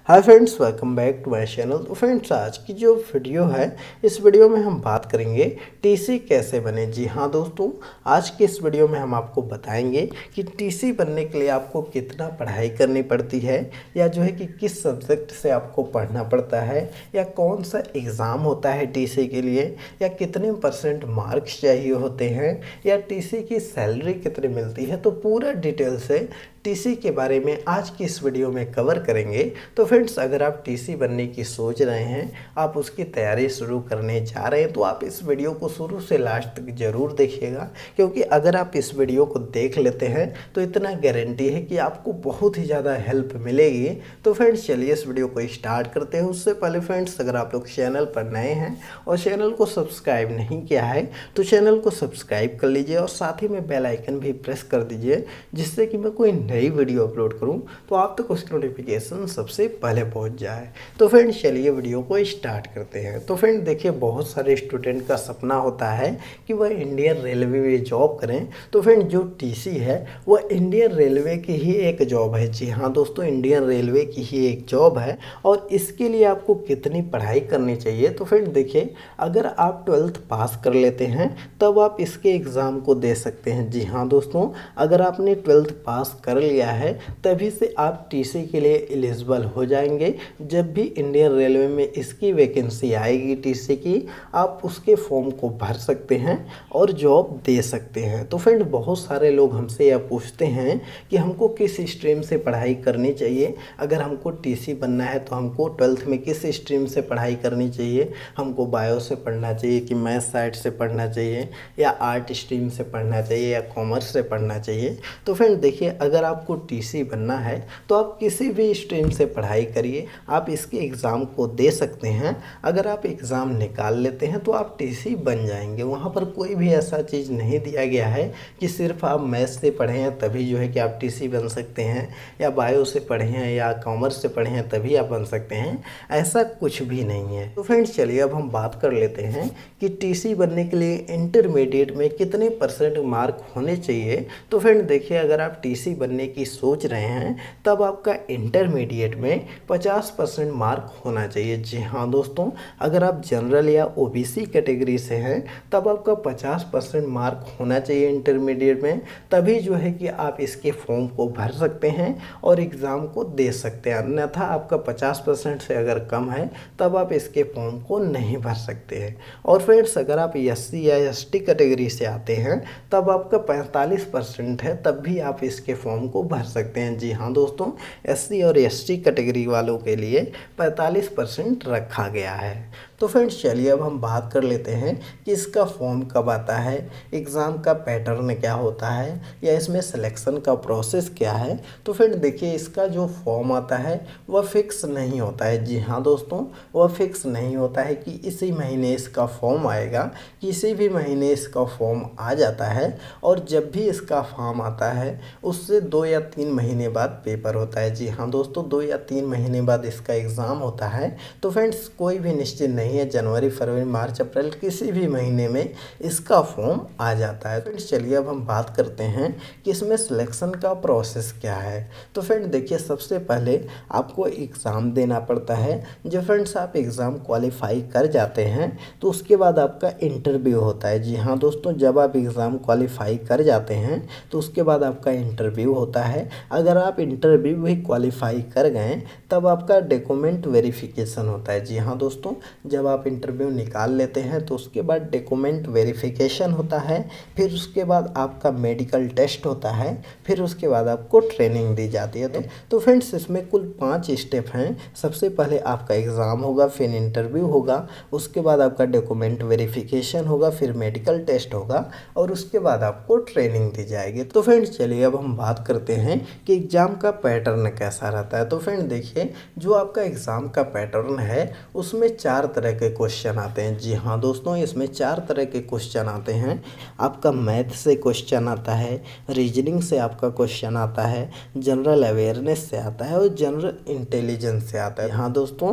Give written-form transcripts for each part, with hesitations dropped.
Hi friends, welcome back to my channel. तो friends, आज की जो वीडियो है इस वीडियो में हम बात करेंगे टीसी कैसे बने। जी हाँ दोस्तों, आज की इस वीडियो में हम आपको बताएंगे कि टीसी बनने के लिए आपको कितना पढ़ाई करनी पड़ती है, या जो है कि किस सब्जेक्ट से आपको पढ़ना पड़ता है, या कौन सा एग्ज़ाम होता है टीसी के लिए, या कितने % मार्क्स चाहिए होते हैं, या टीसी की सैलरी कितनी मिलती है। तो पूरा डिटेल से टीसी के बारे में आज की इस वीडियो में कवर करेंगे। तो फ्रेंड्स, अगर आप टीसी बनने की सोच रहे हैं, आप उसकी तैयारी शुरू करने जा रहे हैं, तो आप इस वीडियो को शुरू से लास्ट तक ज़रूर देखिएगा, क्योंकि अगर आप इस वीडियो को देख लेते हैं तो इतना गारंटी है कि आपको बहुत ही ज़्यादा हेल्प मिलेगी। तो फ्रेंड्स, चलिए इस वीडियो को स्टार्ट करते हैं। उससे पहले फ्रेंड्स, अगर आप लोग चैनल पर नए हैं और चैनल को सब्सक्राइब नहीं किया है तो चैनल को सब्सक्राइब कर लीजिए और साथ ही में बेल आइकन भी प्रेस कर दीजिए, जिससे कि मैं कोई नई वीडियो अपलोड करूं तो आप तक उसकी नोटिफिकेशन सबसे पहले पहुंच जाए। तो फ्रेंड्स, चलिए वीडियो को स्टार्ट करते हैं। तो फ्रेंड देखिए, बहुत सारे स्टूडेंट का सपना होता है कि वह इंडियन रेलवे में जॉब करें। तो फ्रेंड, जो टीसी है वह इंडियन रेलवे की ही एक जॉब है। जी हाँ दोस्तों, इंडियन रेलवे की ही एक जॉब है। और इसके लिए आपको कितनी पढ़ाई करनी चाहिए, तो फ्रेंड देखिए, अगर आप 12th पास कर लेते हैं तब आप इसके एग्ज़ाम को दे सकते हैं। जी हाँ दोस्तों, अगर आपने 12th पास कर लिया है तभी से आप टीसी के लिए एलिजिबल हो जाएंगे। जब भी इंडियन रेलवे में इसकी वैकेंसी आएगी टीसी की, आप उसके फॉर्म को भर सकते हैं और जॉब दे सकते हैं। तो फ्रेंड, बहुत सारे लोग हमसे यह पूछते हैं कि हमको किस स्ट्रीम से पढ़ाई करनी चाहिए। अगर हमको टीसी बनना है तो हमको 12th में किस स्ट्रीम से पढ़ाई करनी चाहिए, हमको बायो से पढ़ना चाहिए कि मैथ साइड से पढ़ना चाहिए, या आर्ट स्ट्रीम से पढ़ना चाहिए, या कॉमर्स से पढ़ना चाहिए। तो फ्रेंड देखिए, अगर आपको टीसी बनना है तो आप किसी भी स्ट्रीम से पढ़ाई करिए, आप इसके एग्ज़ाम को दे सकते हैं। अगर आप एग्ज़ाम निकाल लेते हैं तो आप टीसी बन जाएंगे। वहाँ पर कोई भी ऐसा चीज़ नहीं दिया गया है कि सिर्फ आप मैथ से पढ़े हैं तभी जो है कि आप टीसी बन सकते हैं, या बायो से पढ़े हैं या कॉमर्स से पढ़े हैं तभी आप बन सकते हैं। ऐसा कुछ भी नहीं है। तो फ्रेंड्स, चलिए अब हम बात कर लेते हैं कि टीसी बनने के लिए इंटरमीडिएट में कितने % मार्क होने चाहिए। तो फ्रेंड देखिए, अगर आप टीसी बनने की सोच रहे हैं तब आपका इंटरमीडिएट में 50% मार्क होना चाहिए। जी हाँ दोस्तों, अगर आप जनरल या ओबीसी कैटेगरी से हैं तब आपका 50% मार्क होना चाहिए इंटरमीडिएट में, तभी जो है कि आप इसके फॉर्म को भर सकते हैं और एग्ज़ाम को दे सकते हैं। अन्यथा आपका 50% से अगर कम है तब आप इसके फॉर्म को नहीं भर सकते हैं। और फ्रेंड्स, अगर आप एससी या एसटी कैटेगरी से आते हैं तब आपका 45% है, तब भी आप इसके फॉर्म को भर सकते हैं। जी हाँ दोस्तों, एससी और एसटी कैटेगरी वालों के लिए 45% रखा गया है। तो फ्रेंड्स, चलिए अब हम बात कर लेते हैं कि इसका फॉर्म कब आता है, एग्ज़ाम का पैटर्न क्या होता है, या इसमें सिलेक्शन का प्रोसेस क्या है। तो फ्रेंड देखिए, इसका जो फॉर्म आता है वह फिक्स नहीं होता है। जी हाँ दोस्तों, वह फिक्स नहीं होता है कि इसी महीने इसका फॉर्म आएगा। किसी भी महीने इसका फॉर्म आ जाता है, और जब भी इसका फॉर्म आता है उससे 2 या 3 महीने बाद पेपर होता है। जी हाँ दोस्तों, 2 या 3 महीने बाद इसका एग्ज़ाम होता है। तो फ्रेंड्स, कोई भी निश्चित नहीं है, जनवरी, फरवरी, मार्च, अप्रैल किसी भी महीने में इसका फॉर्म आ जाता है। फ्रेंड्स, चलिए अब हम बात करते हैं कि इसमें सिलेक्शन का प्रोसेस क्या है। तो फ्रेंड देखिए, सबसे पहले आपको एग्ज़ाम देना पड़ता है। जब फ्रेंड्स आप एग्ज़ाम क्वालिफाई कर जाते हैं तो उसके बाद आपका इंटरव्यू होता है। जी हाँ दोस्तों, जब आप एग्ज़ाम क्वालिफाई कर जाते हैं तो उसके बाद आपका इंटरव्यू होता है। अगर आप इंटरव्यू भी क्वालिफाई कर गए तब आपका डॉक्यूमेंट वेरिफिकेशन होता है। जी हाँ दोस्तों, जब आप इंटरव्यू निकाल लेते हैं तो उसके बाद डॉक्यूमेंट वेरिफिकेशन होता है, फिर उसके बाद आपका मेडिकल टेस्ट होता है, फिर उसके बाद आपको ट्रेनिंग दी जाती है। तो फ्रेंड्स, इसमें कुल 5 स्टेप हैं। सबसे पहले आपका एग्ज़ाम होगा, फिर इंटरव्यू होगा, उसके बाद आपका डॉक्यूमेंट वेरिफिकेशन होगा, फिर मेडिकल टेस्ट होगा, और उसके बाद आपको ट्रेनिंग दी जाएगी। तो फ्रेंड्स, चलिए अब हम बात करते हैं कि एग्ज़ाम का पैटर्न कैसा रहता है। तो फ्रेंड देखिए, जो आपका एग्ज़ाम का पैटर्न है उसमें 4 तरह तरह के क्वेश्चन आते हैं। जी हाँ दोस्तों, इसमें 4 तरह के क्वेश्चन आते हैं। आपका मैथ से क्वेश्चन आता है, रीजनिंग से आपका क्वेश्चन आता है, जनरल अवेयरनेस से आता है और जनरल इंटेलिजेंस से आता है। हाँ दोस्तों,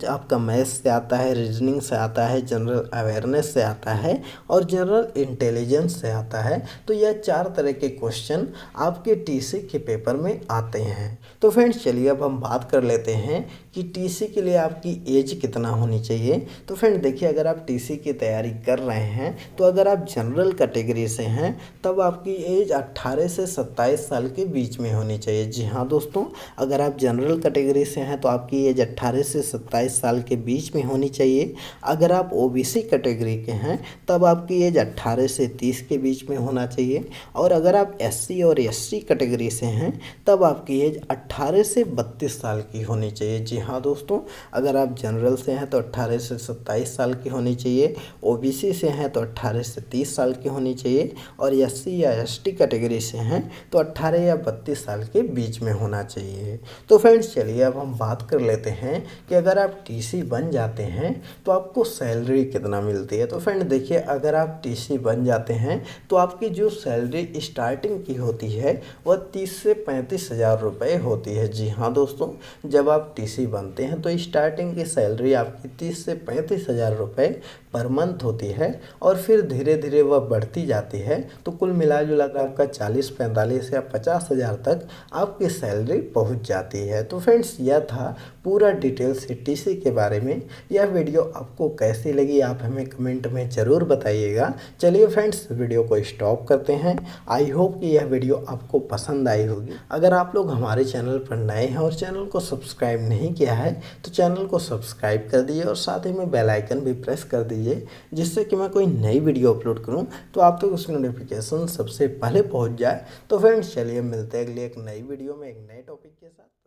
आपका मैथ से आता है, रीजनिंग से आता है, जनरल अवेयरनेस से आता है और जनरल इंटेलिजेंस से आता है। तो यह 4 तरह के क्वेश्चन आपके टीसी के पेपर में आते हैं। तो फ्रेंड्स चलिए अब हम बात कर लेते हैं कि टीसी के लिए आपकी एज कितना होनी चाहिए। तो फ्रेंड देखिए, अगर आप टीसी की तैयारी कर रहे हैं तो अगर आप जनरल कैटेगरी से हैं तब आपकी एज 18 से 27 साल के बीच में होनी चाहिए। जी हाँ दोस्तों, अगर आप जनरल कैटेगरी से हैं तो आपकी एज 18 से 27 साल के बीच में होनी चाहिए। अगर आप ओबीसी कैटेगरी के हैं तब आपकी एज 18 से 30 के बीच में होना चाहिए। और अगर आप एससी और एसटी कैटेगरी से हैं तब आपकी एज 18 से 32 साल की होनी चाहिए। जी हाँ दोस्तों, अगर आप जनरल से हैं तो 18 से 27 साल की होनी चाहिए, ओबीसी से हैं तो 18 से 30 साल की होनी चाहिए और एससी या एसटी कैटेगरी से हैं तो 18 या 32 साल के बीच में होना चाहिए। तो फ्रेंड्स चलिए अब हम बात कर लेते हैं कि अगर आप टीसी बन जाते हैं तो आपको सैलरी कितना मिलती है। तो फ्रेंड देखिए, अगर आप टीसी बन जाते हैं तो आपकी जो सैलरी स्टार्टिंग की होती है वह 30 से 35 हज़ार रुपये होती है। जी हाँ दोस्तों, जब आप टीसी बनते हैं तो स्टार्टिंग की सैलरी आपकी 30 से 35 हज़ार रुपये पर मंथ होती है और फिर धीरे धीरे वह बढ़ती जाती है। तो कुल मिला जुला कर आपका 40, 45 या 50 हज़ार तक आपकी सैलरी पहुंच जाती है। तो फ्रेंड्स यह था पूरा डिटेल से टीसी के बारे में। यह वीडियो आपको कैसी लगी आप हमें कमेंट में ज़रूर बताइएगा। चलिए फ्रेंड्स, वीडियो को स्टॉप करते हैं। आई होप कि यह वीडियो आपको पसंद आई होगी। अगर आप लोग हमारे चैनल पर नए हैं और चैनल को सब्सक्राइब नहीं किया है तो चैनल को सब्सक्राइब कर दीजिए और साथ ही में बेल आइकन भी प्रेस कर दीजिए, जिससे कि मैं कोई नई वीडियो अपलोड करूं तो आप तक उसकी नोटिफिकेशन सबसे पहले पहुंच जाए। तो फ्रेंड्स चलिए मिलते हैं अगली एक नई वीडियो में एक नए टॉपिक के साथ।